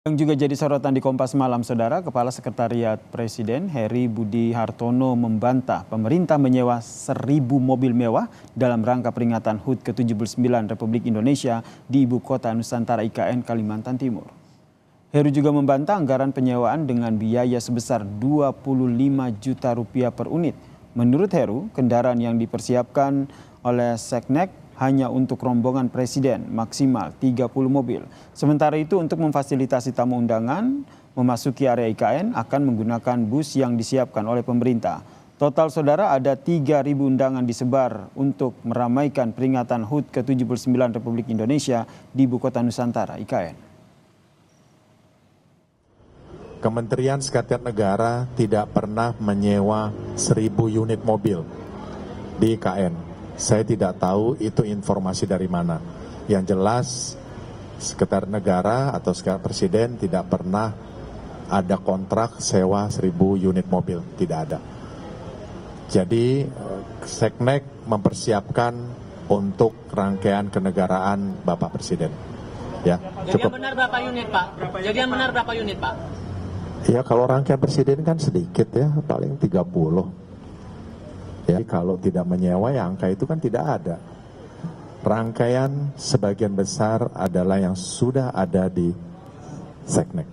Yang juga jadi sorotan di Kompas Malam, Saudara, Kepala Sekretariat Presiden Heri Budi Hartono membantah pemerintah menyewa 1.000 mobil mewah dalam rangka peringatan HUT ke-79 Republik Indonesia di Ibu Kota Nusantara IKN Kalimantan Timur. Heru juga membantah anggaran penyewaan dengan biaya sebesar 25 juta rupiah per unit. Menurut Heru, kendaraan yang dipersiapkan oleh Seknek hanya untuk rombongan presiden maksimal 30 mobil. Sementara itu untuk memfasilitasi tamu undangan memasuki area IKN akan menggunakan bus yang disiapkan oleh pemerintah. Total, Saudara, ada 3.000 undangan disebar untuk meramaikan peringatan HUT ke-79 Republik Indonesia di Ibu Kota Nusantara IKN. Kementerian Sekretariat Negara tidak pernah menyewa 1.000 unit mobil di IKN. Saya tidak tahu itu informasi dari mana. Yang jelas, Sekretariat Negara atau Sekretariat Presiden tidak pernah ada kontrak sewa 1.000 unit mobil. Tidak ada. Jadi, Seknek mempersiapkan untuk rangkaian kenegaraan Bapak Presiden. Ya, cukup. Jadi yang benar berapa unit, Pak? Jadi yang benar berapa unit, Pak? Ya, kalau rangkaian Presiden kan sedikit ya, paling 30. Ya, kalau tidak menyewa ya angka itu kan tidak ada. Rangkaian sebagian besar adalah yang sudah ada di Seknek.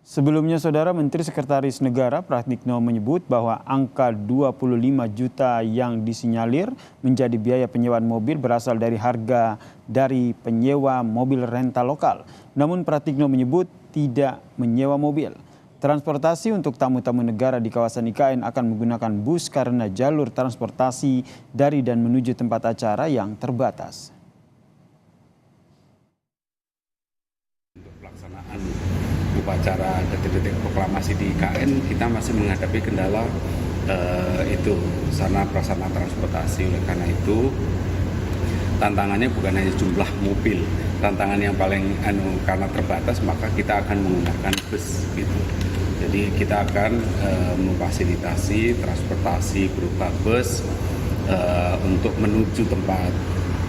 Sebelumnya, Saudara, Menteri Sekretaris Negara Pratikno menyebut bahwa angka 25 juta yang disinyalir menjadi biaya penyewaan mobil berasal dari harga dari penyewa mobil rental lokal. Namun Pratikno menyebut tidak menyewa mobil. Transportasi untuk tamu-tamu negara di kawasan IKN akan menggunakan bus karena jalur transportasi dari dan menuju tempat acara yang terbatas. Untuk pelaksanaan upacara detik-detik proklamasi di IKN, kita masih menghadapi kendala itu sarana prasarana transportasi. Oleh karena itu, tantangannya bukan hanya jumlah mobil. Tantangan yang paling karena terbatas, maka kita akan menggunakan bus gitu. Jadi kita akan memfasilitasi transportasi berupa bus untuk menuju tempat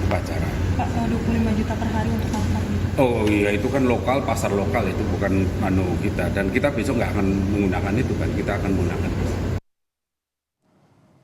upacara. Pak, 25 juta per hari untuk apa? Oh iya, itu kan lokal, pasar lokal, itu bukan kita. Dan kita besok nggak akan menggunakan itu kan, kita akan menggunakan bus.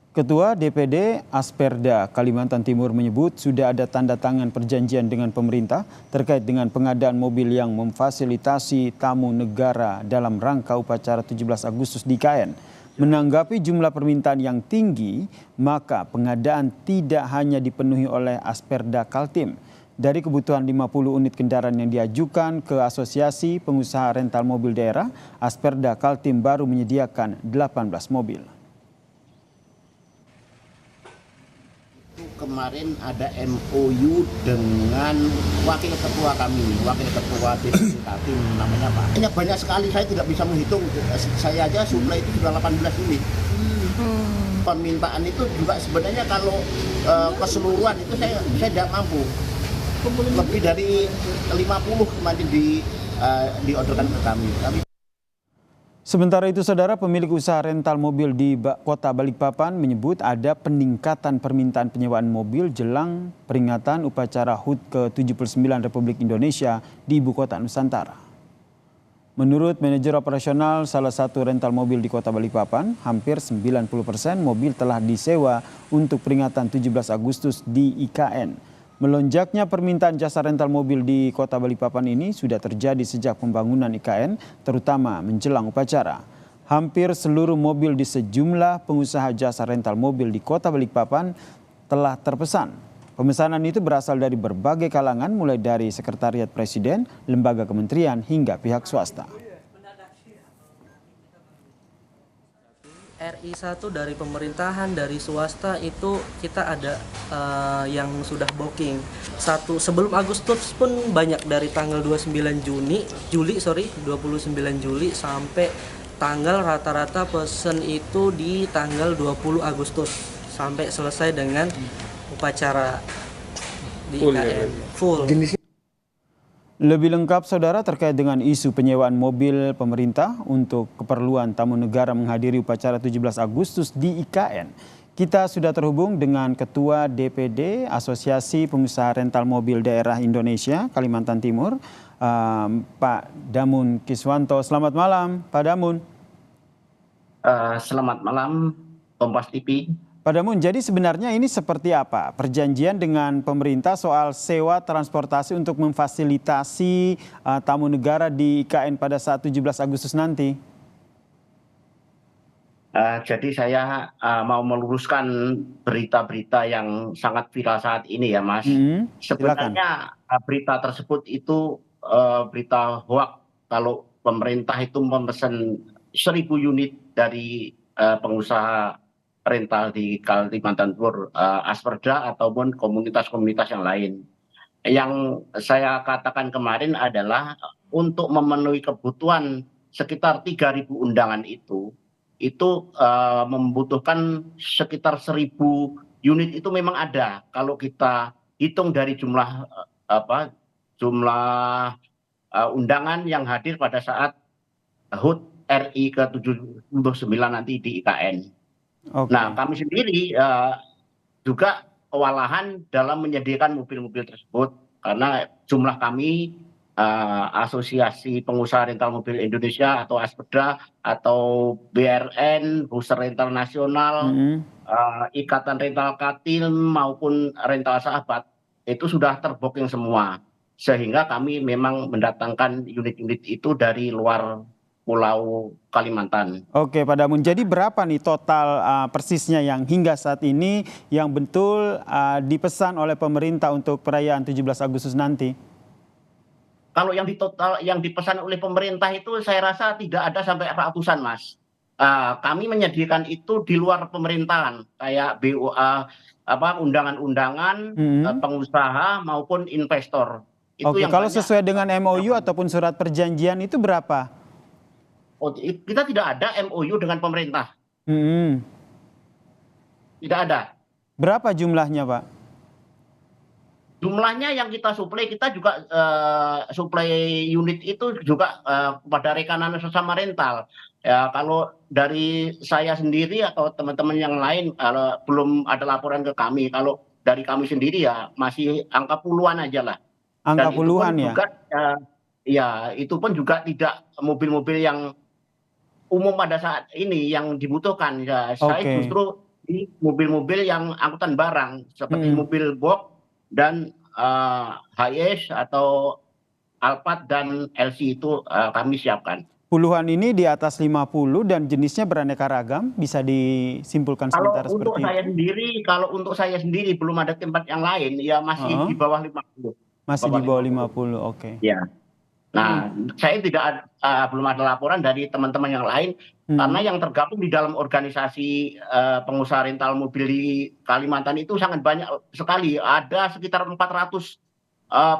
Ketua DPD Asperda Kalimantan Timur menyebut sudah ada tanda tangan perjanjian dengan pemerintah terkait dengan pengadaan mobil yang memfasilitasi tamu negara dalam rangka upacara 17 Agustus di IKN. Menanggapi jumlah permintaan yang tinggi, maka pengadaan tidak hanya dipenuhi oleh Asperda Kaltim. Dari kebutuhan 50 unit kendaraan yang diajukan ke Asosiasi Pengusaha Rental Mobil Daerah, Asperda Kaltim baru menyediakan 18 mobil. Kemarin ada MOU dengan wakil ketua kami, wakil ketua DPD Kaltim namanya Pak. Hanya banyak sekali, saya tidak bisa menghitung. Saya aja suplai itu sudah 18 unit. Permintaan itu juga sebenarnya kalau keseluruhan itu saya tidak mampu. Lebih dari 50 kemarin diorderkan ke kami. Sementara itu, Saudara, pemilik usaha rental mobil di Kota Balikpapan menyebut ada peningkatan permintaan penyewaan mobil jelang peringatan upacara HUT ke-79 Republik Indonesia di Ibu Kota Nusantara. Menurut manajer operasional salah satu rental mobil di Kota Balikpapan, hampir 90% mobil telah disewa untuk peringatan 17 Agustus di IKN. Melonjaknya permintaan jasa rental mobil di Kota Balikpapan ini sudah terjadi sejak pembangunan IKN, terutama menjelang upacara. Hampir seluruh mobil di sejumlah pengusaha jasa rental mobil di Kota Balikpapan telah terpesan. Pemesanan itu berasal dari berbagai kalangan, mulai dari Sekretariat Presiden, lembaga kementerian, hingga pihak swasta. RI1 dari pemerintahan, dari swasta itu kita ada yang sudah booking. Sebelum Agustus pun banyak, dari tanggal 29 Juli sampai tanggal rata-rata pesen itu di tanggal 20 Agustus sampai selesai dengan upacara di IKN. Full. Lebih lengkap, Saudara, terkait dengan isu penyewaan mobil pemerintah untuk keperluan tamu negara menghadiri upacara 17 Agustus di IKN. Kita sudah terhubung dengan Ketua DPD Asosiasi Pengusaha Rental Mobil Daerah Indonesia Kalimantan Timur, Pak Damun Kiswanto. Selamat malam, Pak Damun. Selamat malam, Kompas TV. Pak Damun, jadi sebenarnya ini seperti apa perjanjian dengan pemerintah soal sewa transportasi untuk memfasilitasi tamu negara di IKN pada saat 17 Agustus nanti? Jadi saya mau meluruskan berita-berita yang sangat viral saat ini ya, Mas. Silakan. Sebenarnya berita tersebut itu berita hoax kalau pemerintah itu memesan 1.000 unit dari pengusaha rental di Kalimantan Timur, Asperda ataupun komunitas-komunitas yang lain. Yang saya katakan kemarin adalah untuk memenuhi kebutuhan sekitar 3.000 undangan itu membutuhkan sekitar 1.000 unit itu memang ada. Kalau kita hitung dari jumlah undangan yang hadir pada saat HUT RI ke-79 nanti di IKN. Okay. Nah, kami sendiri juga kewalahan dalam menyediakan mobil-mobil tersebut karena jumlah kami Asosiasi Pengusaha Rental Mobil Indonesia atau Asperda atau BRN, Bursa Rental Nasional, Ikatan Rental Katil maupun Rental Sahabat itu sudah terbooking semua. Sehingga kami memang mendatangkan unit-unit itu dari luar Pulau Kalimantan. Oke, Pak Damun. Jadi berapa nih total persisnya yang hingga saat ini yang betul dipesan oleh pemerintah untuk perayaan 17 Agustus nanti? Kalau yang dipesan oleh pemerintah itu saya rasa tidak ada sampai ratusan, Mas. Kami menyediakan itu di luar pemerintahan, kayak BOA, undangan-undangan, pengusaha maupun investor. Itu Oke, yang kalau banyak. sesuai dengan MOU ataupun surat perjanjian itu berapa? Oh, kita tidak ada MOU dengan pemerintah. Tidak ada. Berapa jumlahnya, Pak? Jumlahnya yang kita suplai, kita juga suplai unit itu juga kepada rekanan sesama rental. Ya, kalau dari saya sendiri atau teman-teman yang lain belum ada laporan ke kami. Kalau dari kami sendiri ya masih angka puluhan aja lah. Angka Dan puluhan itu pun ya? juga, itu pun juga tidak mobil-mobil yang umum pada saat ini yang dibutuhkan. Ya, saya justru di mobil-mobil yang angkutan barang seperti mobil box dan HS atau Alphard dan LC itu kami siapkan. Puluhan ini di atas 50 dan jenisnya beraneka ragam, bisa disimpulkan sementara seperti itu? Kalau untuk saya sendiri belum ada tempat yang lain, ya masih di bawah 50. Masih di bawah 50, oke. Ya. Nah, saya belum ada laporan dari teman-teman yang lain karena yang tergabung di dalam organisasi pengusaha rental mobil di Kalimantan itu sangat banyak sekali. Ada sekitar 400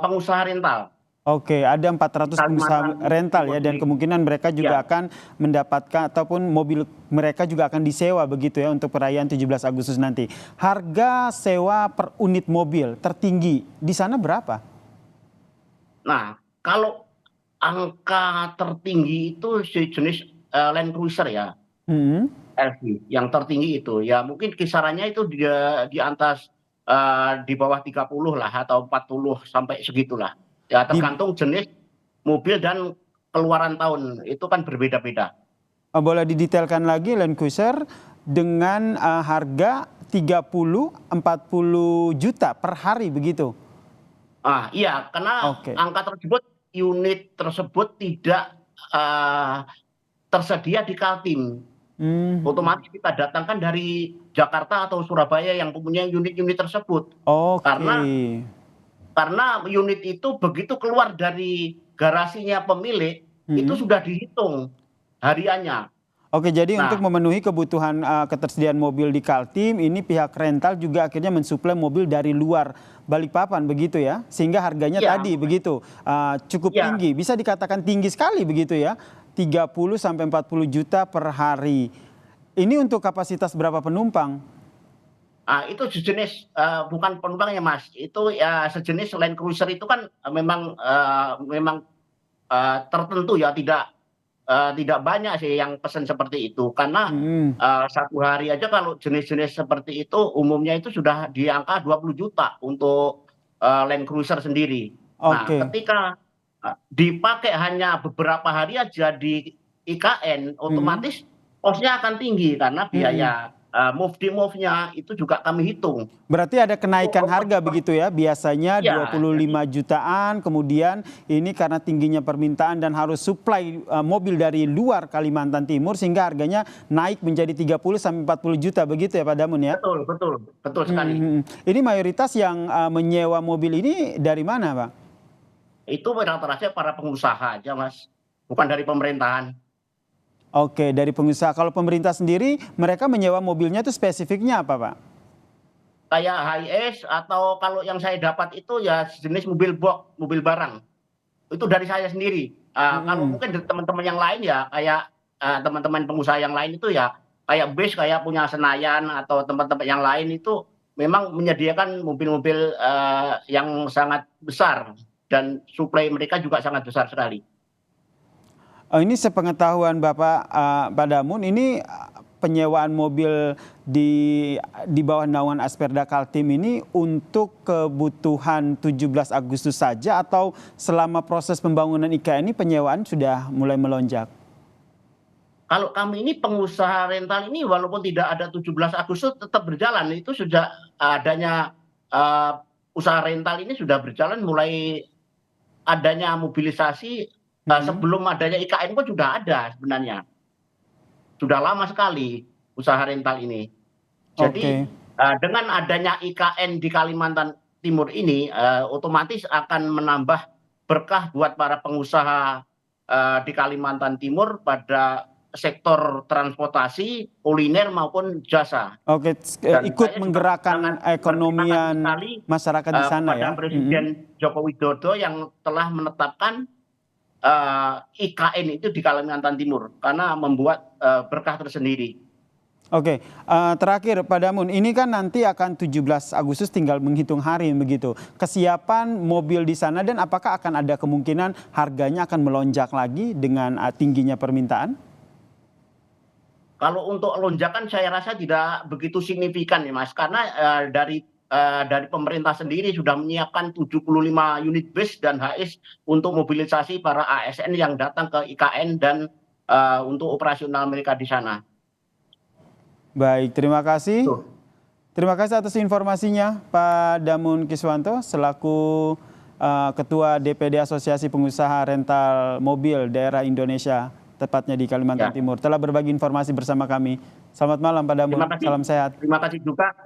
pengusaha rental. Oke, ada 400 pengusaha rental ya, dan kemungkinan mereka juga akan mendapatkan ataupun mobil mereka juga akan disewa begitu ya untuk perayaan 17 Agustus nanti. Harga sewa per unit mobil tertinggi di sana berapa? Nah, kalau angka tertinggi itu jenis Land Cruiser ya, LV yang tertinggi itu ya mungkin kisarannya itu di atas di bawah 30 lah atau 40 sampai segitulah ya, tergantung jenis mobil dan keluaran tahun itu kan berbeda-beda. Boleh didetailkan lagi Land Cruiser dengan harga 30-40 juta per hari begitu? Iya, karena angka tersebut, unit tersebut tidak tersedia di Kaltim. Otomatis kita datangkan dari Jakarta atau Surabaya yang mempunyai unit-unit tersebut. Karena unit itu begitu keluar dari garasinya pemilik, itu sudah dihitung hariannya. Oke, jadi untuk memenuhi kebutuhan ketersediaan mobil di Kaltim, ini pihak rental juga akhirnya mensuplai mobil dari luar Balikpapan begitu ya, sehingga harganya tadi begitu cukup tinggi, bisa dikatakan tinggi sekali begitu ya, 30 sampai 40 juta per hari. Ini untuk kapasitas berapa penumpang? Itu sejenis bukan penumpang ya Mas, itu ya sejenis Land Cruiser itu kan memang tertentu ya, tidak tidak banyak sih yang pesan seperti itu karena satu hari aja kalau jenis-jenis seperti itu umumnya itu sudah di angka 20 juta untuk Land Cruiser sendiri. Nah, Oke. ketika dipakai hanya beberapa hari aja di IKN, otomatis cost-nya akan tinggi karena biaya move-nya itu juga kami hitung. Berarti ada kenaikan harga begitu ya, biasanya Iya, 25 jutaan, kemudian ini karena tingginya permintaan dan harus supply mobil dari luar Kalimantan Timur sehingga harganya naik menjadi 30 sampai 40 juta begitu ya Pak Damun ya? Betul sekali. Ini mayoritas yang menyewa mobil ini dari mana Pak? Itu rata-rata para pengusaha aja Mas, bukan dari pemerintahan. Oke, dari pengusaha. Kalau pemerintah sendiri, mereka menyewa mobilnya itu spesifiknya apa Pak? Kayak HiAce atau kalau yang saya dapat itu ya jenis mobil box, mobil barang. Itu dari saya sendiri. Kalau mungkin dari teman-teman yang lain ya kayak teman-teman pengusaha yang lain itu ya kayak bus kayak punya Senayan atau tempat-tempat yang lain itu memang menyediakan mobil-mobil yang sangat besar dan suplai mereka juga sangat besar sekali. Ini sepengetahuan Bapak Pak Damun, ini penyewaan mobil di bawah naungan Asperda Kaltim ini untuk kebutuhan 17 Agustus saja atau selama proses pembangunan IKN ini penyewaan sudah mulai melonjak? Kalau kami ini pengusaha rental ini walaupun tidak ada 17 Agustus tetap berjalan. Itu sudah adanya usaha rental ini sudah berjalan mulai adanya mobilisasi sebelum adanya IKN pun sudah ada sebenarnya. Sudah lama sekali usaha rental ini. Jadi dengan adanya IKN di Kalimantan Timur ini otomatis akan menambah berkah buat para pengusaha di Kalimantan Timur pada sektor transportasi, kuliner maupun jasa. Oke, ikut menggerakkan ekonomian masyarakat di sana ya. Kepada Presiden Joko Widodo yang telah menetapkan IKN itu di Kalimantan Timur karena membuat berkah tersendiri. Oke, terakhir Pak Damun, ini kan nanti akan 17 Agustus tinggal menghitung hari begitu. Kesiapan mobil di sana dan apakah akan ada kemungkinan harganya akan melonjak lagi dengan tingginya permintaan? Kalau untuk lonjakan saya rasa tidak begitu signifikan ya Mas, karena dari pemerintah sendiri sudah menyiapkan 75 unit bus dan HIS untuk mobilisasi para ASN yang datang ke IKN dan untuk operasional mereka di sana. Baik, terima kasih. Terima kasih atas informasinya Pak Damun Kiswanto selaku Ketua DPD Asosiasi Pengusaha Rental Mobil Daerah Indonesia, tepatnya di Kalimantan Timur, telah berbagi informasi bersama kami. Selamat malam Pak Damun, salam sehat. Terima kasih juga.